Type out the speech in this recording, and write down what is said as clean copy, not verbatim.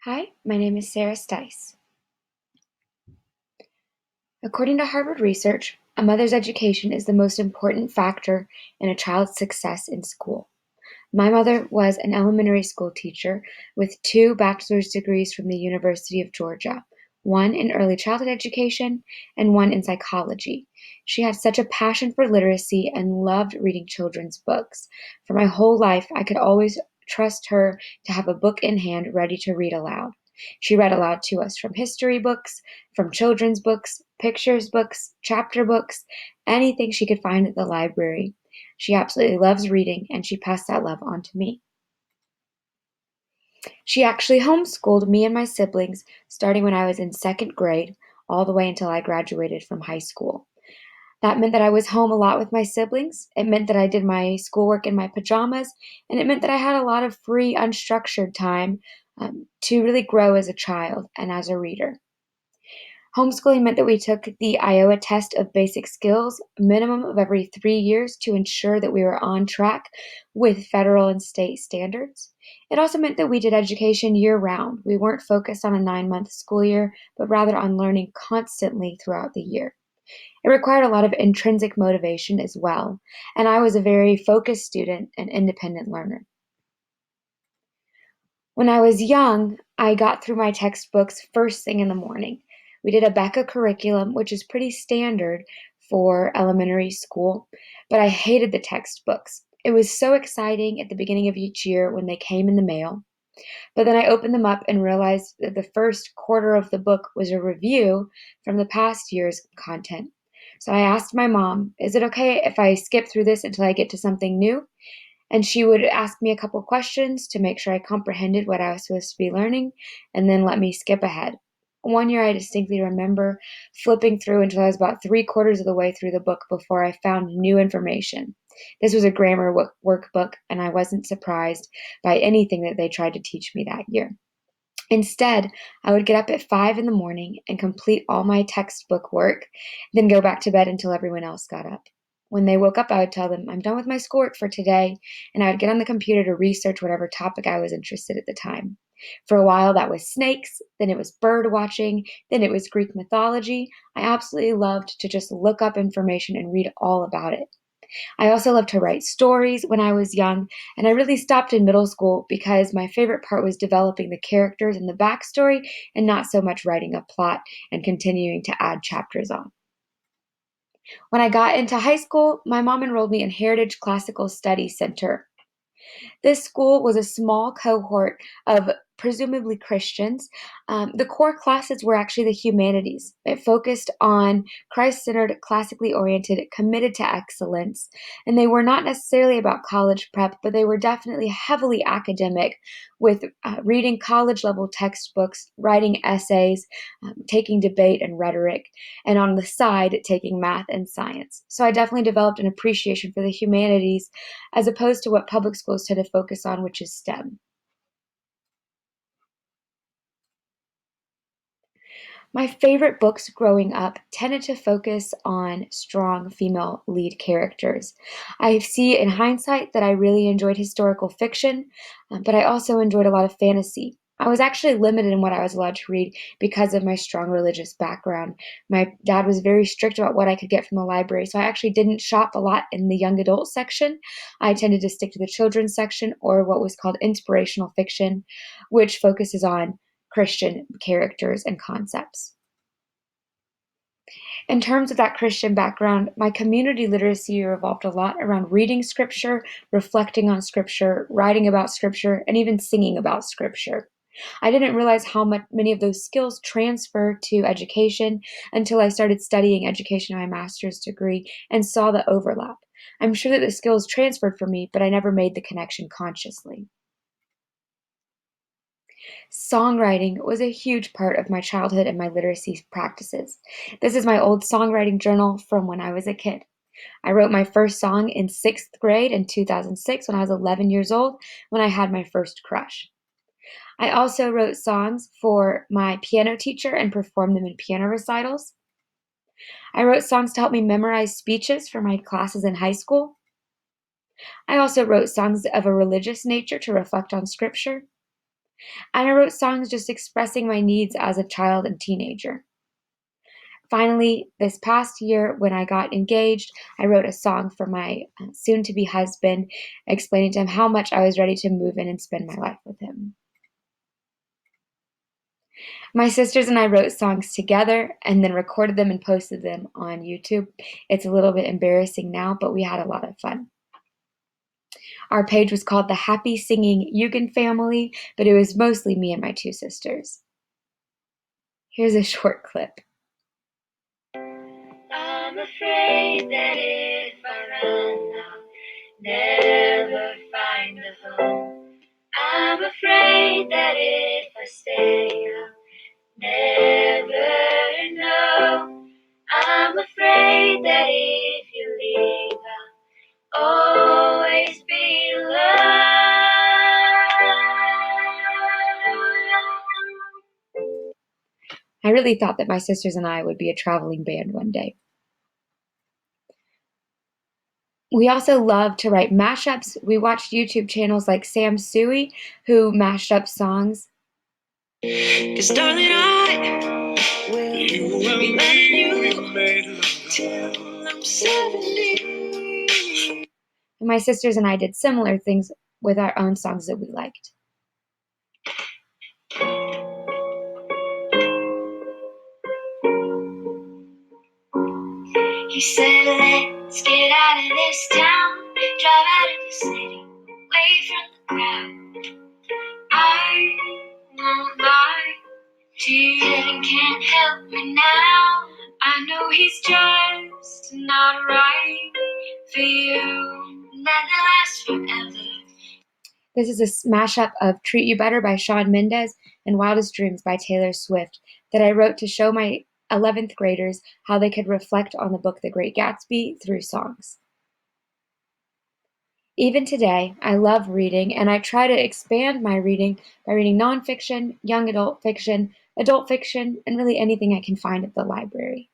Hi, my name is Sarah Stice. According to Harvard research, a mother's education is the most important factor in a child's success in school. My mother was an elementary school teacher with two bachelor's degrees from the University of Georgia, one in early childhood education and one in psychology. She had such a passion for literacy and loved reading children's books. For my whole life, I could always trust her to have a book in hand ready to read aloud. She read aloud to us from history books, from children's books, pictures books, chapter books, anything she could find at the library. She absolutely loves reading, and she passed that love on to me. She actually homeschooled me and my siblings starting when I was in second grade, all the way until I graduated from high school. That meant that I was home a lot with my siblings. It meant that I did my schoolwork in my pajamas, and it meant that I had a lot of free, unstructured time to really grow as a child and as a reader. Homeschooling meant that we took the Iowa test of basic skills a minimum of every 3 years to ensure that we were on track with federal and state standards. It also meant that we did education year round. We weren't focused on a 9-month school year, but rather on learning constantly throughout the year. It required a lot of intrinsic motivation as well, and I was a very focused student and independent learner. When I was young, I got through my textbooks first thing in the morning. We did a Becca curriculum, which is pretty standard for elementary school, but I hated the textbooks. It was so exciting at the beginning of each year when they came in the mail, but then I opened them up and realized that the first quarter of the book was a review from the past year's content. So I asked my mom, is it okay if I skip through this until I get to something new? And she would ask me a couple questions to make sure I comprehended what I was supposed to be learning, and then let me skip ahead. One year, I distinctly remember flipping through until I was about three-quarters of the way through the book before I found new information. This was a grammar workbook, and I wasn't surprised by anything that they tried to teach me that year. Instead, I would get up at 5 in the morning and complete all my textbook work, then go back to bed until everyone else got up. When they woke up, I would tell them, I'm done with my schoolwork for today, and I would get on the computer to research whatever topic I was interested at the time. For a while, that was snakes, then it was bird watching, then it was Greek mythology. I absolutely loved to just look up information and read all about it. I also loved to write stories when I was young, and I really stopped in middle school because my favorite part was developing the characters and the backstory and not so much writing a plot and continuing to add chapters on. When I got into high school, my mom enrolled me in Heritage Classical Studies Center. This school was a small cohort of presumably Christians. The core classes were actually the humanities. It focused on Christ centered, classically oriented, committed to excellence. And they were not necessarily about college prep, but they were definitely heavily academic with reading college level textbooks, writing essays, taking debate and rhetoric, and on the side, taking math and science. So I definitely developed an appreciation for the humanities as opposed to what public schools tend to focus on, which is STEM. My favorite books growing up tended to focus on strong female lead characters. I see in hindsight that I really enjoyed historical fiction, but I also enjoyed a lot of fantasy. I was actually limited in what I was allowed to read because of my strong religious background. My dad was very strict about what I could get from the library, so I actually didn't shop a lot in the young adult section. I tended to stick to the children's section or what was called inspirational fiction, which focuses on Christian characters and concepts. In terms of that Christian background, my community literacy revolved a lot around reading scripture, reflecting on scripture, writing about scripture, and even singing about scripture. I didn't realize how much many of those skills transfer to education until I started studying education in my master's degree and saw the overlap. I'm sure that the skills transferred for me, but I never made the connection consciously. Songwriting was a huge part of my childhood and my literacy practices. This is my old songwriting journal from when I was a kid. I wrote my first song in sixth grade in 2006 when I was 11 years old when I had my first crush. I also wrote songs for my piano teacher and performed them in piano recitals. I wrote songs to help me memorize speeches for my classes in high school. I also wrote songs of a religious nature to reflect on scripture. And I wrote songs just expressing my needs as a child and teenager. Finally, this past year when I got engaged, I wrote a song for my soon to be husband, explaining to him how much I was ready to move in and spend my life with him. My sisters and I wrote songs together and then recorded them and posted them on YouTube. It's a little bit embarrassing now, but we had a lot of fun. Our page was called the Happy Singing Jugend Family, but it was mostly me and my two sisters. Here's a short clip. I'm afraid that if I run, I'll never find a home. I'm afraid that if I stay, I'll never know. I'm afraid that if you leave, I'll always be alone. I really thought that my sisters and I would be a traveling band one day. We also love to write mashups. We watched YouTube channels like Sam Sui, who mashed up songs. 'Cause darling, I will be loving you till I'm 70. And my sisters and I did similar things with our own songs that we liked. He said, let's get out of this town, drive out of the city, away from the crowd. I won't lie to you that he can't help me now. I know he's just not right for you, nothing lasts forever. This is a mashup of Treat You Better by Shawn Mendes and Wildest Dreams by Taylor Swift that I wrote to show my 11th graders how they could reflect on the book The Great Gatsby through songs. Even today, I love reading, and I try to expand my reading by reading nonfiction, young adult fiction, and really anything I can find at the library.